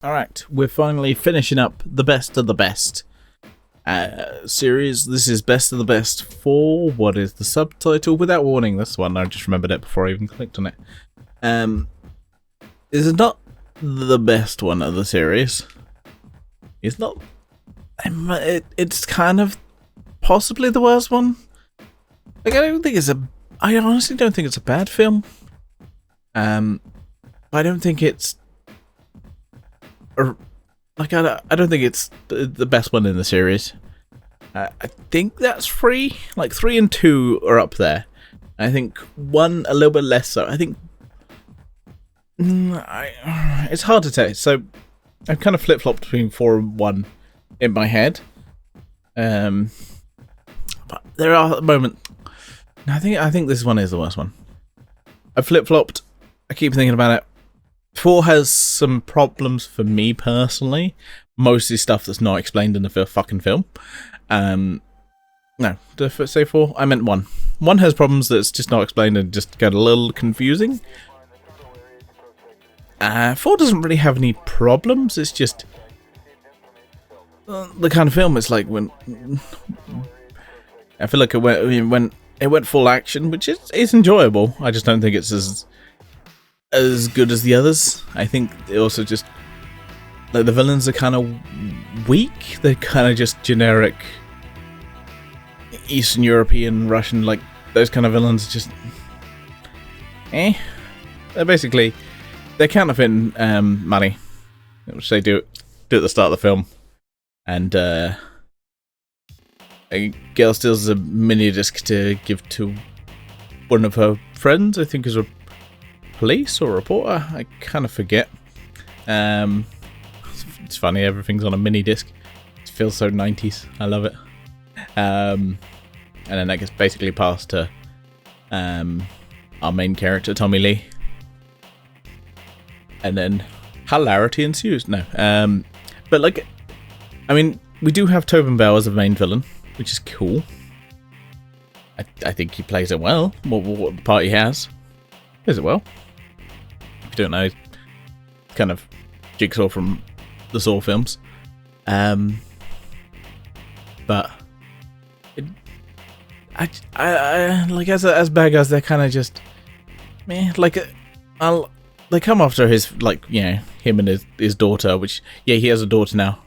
Alright, we're finally finishing up the best of the best series. This is best of the best 4. What is the subtitle? Without warning, this one. I just remembered it before I even clicked on it. This is not the best one of the series. It's not... It's kind of possibly the worst one. Like, I honestly don't think it's a bad film. I don't think it's... Like, I don't think it's the best one in the series. I think that's 3. Like, 3 and 2 are up there. I think 1 a little bit less so. I think... it's hard to say. So, I've kind of flip-flopped between 4 and 1 in my head. But there are moments... I think this one is the worst one. I flip-flopped. I keep thinking about it. 4 has some problems for me personally. Mostly stuff that's not explained in the fucking film. No, did I say 4? I meant 1. 1 has problems that's just not explained and just get a little confusing. 4 doesn't really have any problems. It's just the kind of film. It's like when I feel like it went full action, which is enjoyable. I just don't think it's as good as the others. I think it also just, like, the villains are kind of weak. They're kind of just generic Eastern European, Russian, like, those kind of villains are just they're counterfeiting money, which they do at the start of the film. And a girl steals a mini disc to give to one of her friends, I think is a police or reporter, I kind of forget. It's funny, everything's on a mini disc. It feels so 90s. I love it. And then that gets basically passed to our main character, Tommy Lee. And then hilarity ensues. No. But, like, I mean, we do have Tobin Bell as the main villain, which is cool. I think he plays it well. What the part he has. Plays it well. If you don't know, kind of Jigsaw from the Saw films. But I like, as bad guys, they're kind of just meh. Like, they come after his, like, you know, him and his daughter, which, yeah, he has a daughter now.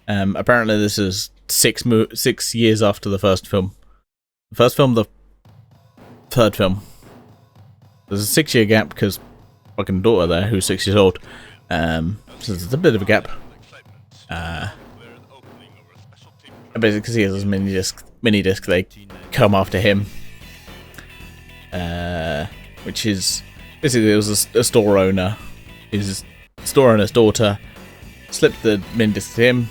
Apparently this is 6 years after the first film. The first film, the third film. There's a 6-year gap because fucking daughter there, who's 6 years old. So there's a bit of a gap. Basically, because he has his mini disc, they come after him. Which is basically, it was a store owner. His store owner's daughter slipped the mini disc to him.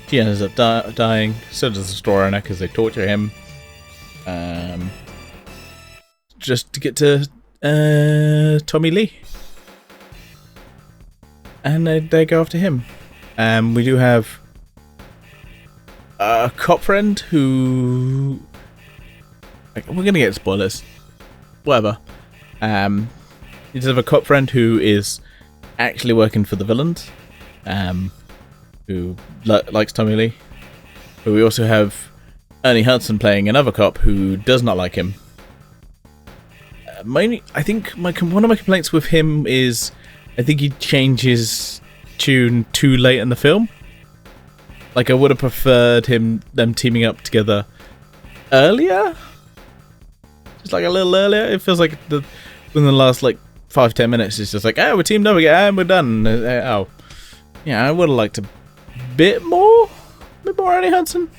She ends up dying. So does the store owner because they torture him. Just to get to Tommy Lee. And they go after him. We do have a cop friend who... we're going to get spoilers. Whatever. He does have a cop friend who is actually working for the villains. Who likes Tommy Lee. But we also have Ernie Hudson playing another cop who does not like him. I think one of my complaints with him is I think he changes tune too late in the film. Like, I would have preferred them teaming up together earlier. Just like a little earlier. It feels like within the last, like, 5-10 minutes, it's just like, oh, we're teamed up again, and we're done. Oh, yeah, I would have liked a bit more Ernie Hudson.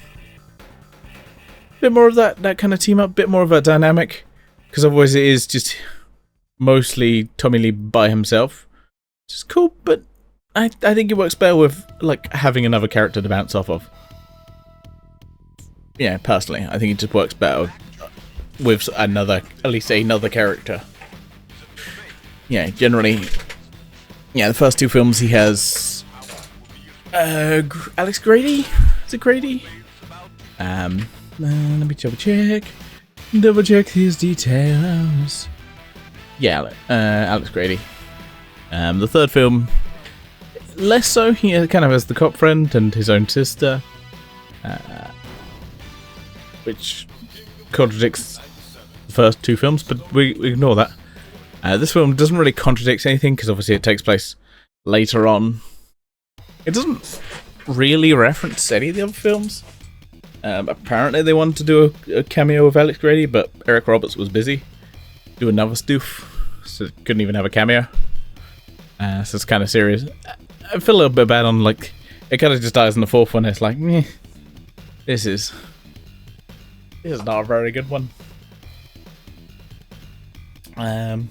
Bit more of that kind of team up, bit more of a dynamic. Because otherwise it is just mostly Tommy Lee by himself. Which is cool, but I think it works better with, like, having another character to bounce off of. Yeah, personally, I think it just works better with at least another character. Yeah, generally, yeah, the first 2 films he has Alex Grady? Is it Grady? Let me double check these details. Yeah, Alex Grady. The third film, less so. He kind of has the cop friend and his own sister, which contradicts the first two films, but we ignore that. This film doesn't really contradict anything because obviously it takes place later on. It doesn't really reference any of the other films. Apparently they wanted to do a cameo of Alex Grady, but Eric Roberts was busy doing another stoof, so couldn't even have a cameo. So it's kind of serious. I feel a little bit bad on, like, it kind of just dies in the fourth one. It's like, meh, this is not a very good one. And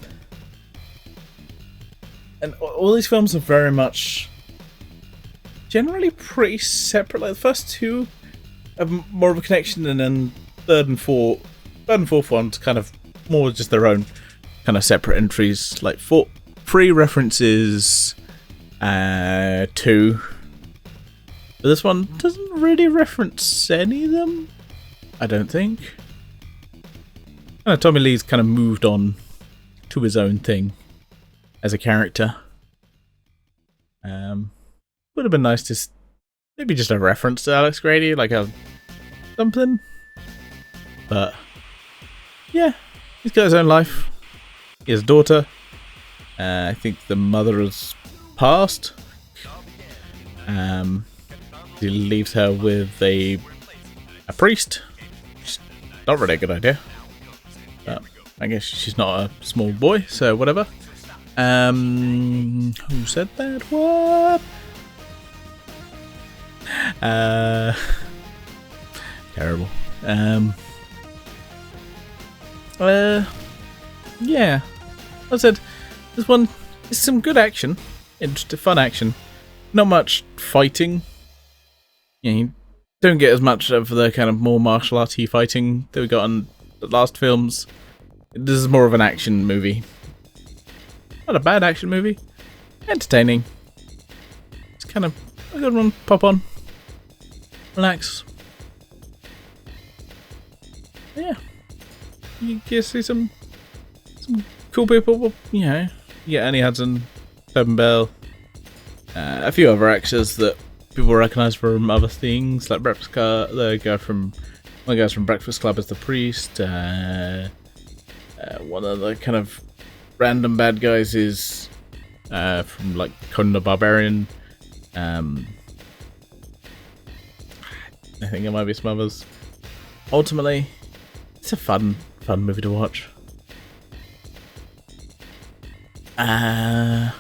all these films are very much generally pretty separate. Like the first two have more of a connection, and then third and fourth ones kind of more just their own kind of separate entries. Like three references, two, but this one doesn't really reference any of them, I don't think. Tommy Lee's kind of moved on to his own thing as a character. Would have been nice to maybe just a reference to Alex Grady, like a something. But yeah, he's got his own life. He has a daughter. I think the mother has passed. He leaves her with a priest. Which is not really a good idea. But I guess she's not a small boy, so whatever. Who said that? What? Terrible. Yeah. Like I said, this one is some good action. Interesting, fun action. Not much fighting. Yeah, you don't get as much of the kind of more martial arty fighting that we got in the last films. This is more of an action movie. Not a bad action movie. Entertaining. It's kind of a good one. Pop on. Relax. Yeah. You get to see some cool people. You know, yeah, Annie Hudson, Tobin Bell, a few other actors that people recognise from other things, like Breakfast Club. One of the guys from Breakfast Club is the priest. One of the kind of random bad guys is from like Conan the Barbarian. I think there might be some others. Ultimately, it's a fun movie to watch. But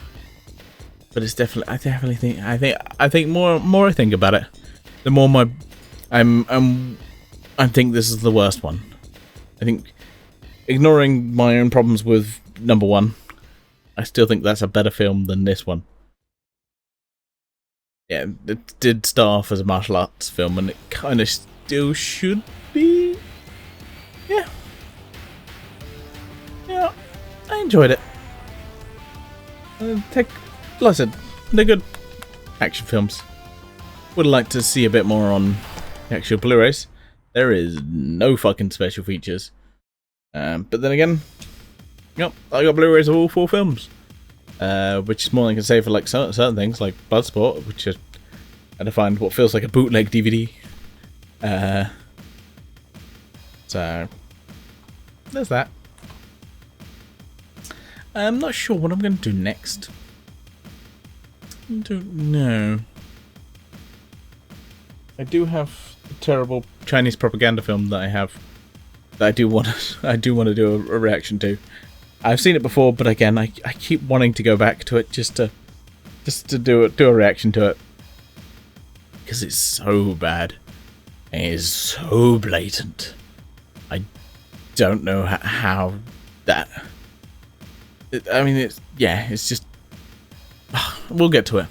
it's definitely. I think more I think about it, the more I think this is the worst one. I think, ignoring my own problems with number one, I still think that's a better film than this one. Yeah, it did start off as a martial arts film, and it kind of still should be. Yeah, I enjoyed it. Like I said, they're good action films. Would like to see a bit more on the actual Blu-rays. There is no fucking special features. But then again, yep, I got Blu-rays of all four films. Which is more than I can say for like certain things, like Bloodsport, which is, I find what feels like a bootleg DVD. So there's that. I'm not sure what I'm going to do next. I don't know. I do have a terrible Chinese propaganda film that I do want to do a reaction to. I've seen it before, but again, I keep wanting to go back to it just to do a reaction to it, because it's so bad. It is so blatant. I don't know how that. I mean, it's just. We'll get to it.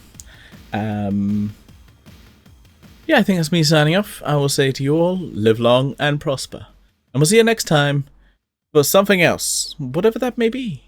Yeah, I think that's me signing off. I will say to you all, live long and prosper, and we'll see you next time for something else, whatever that may be.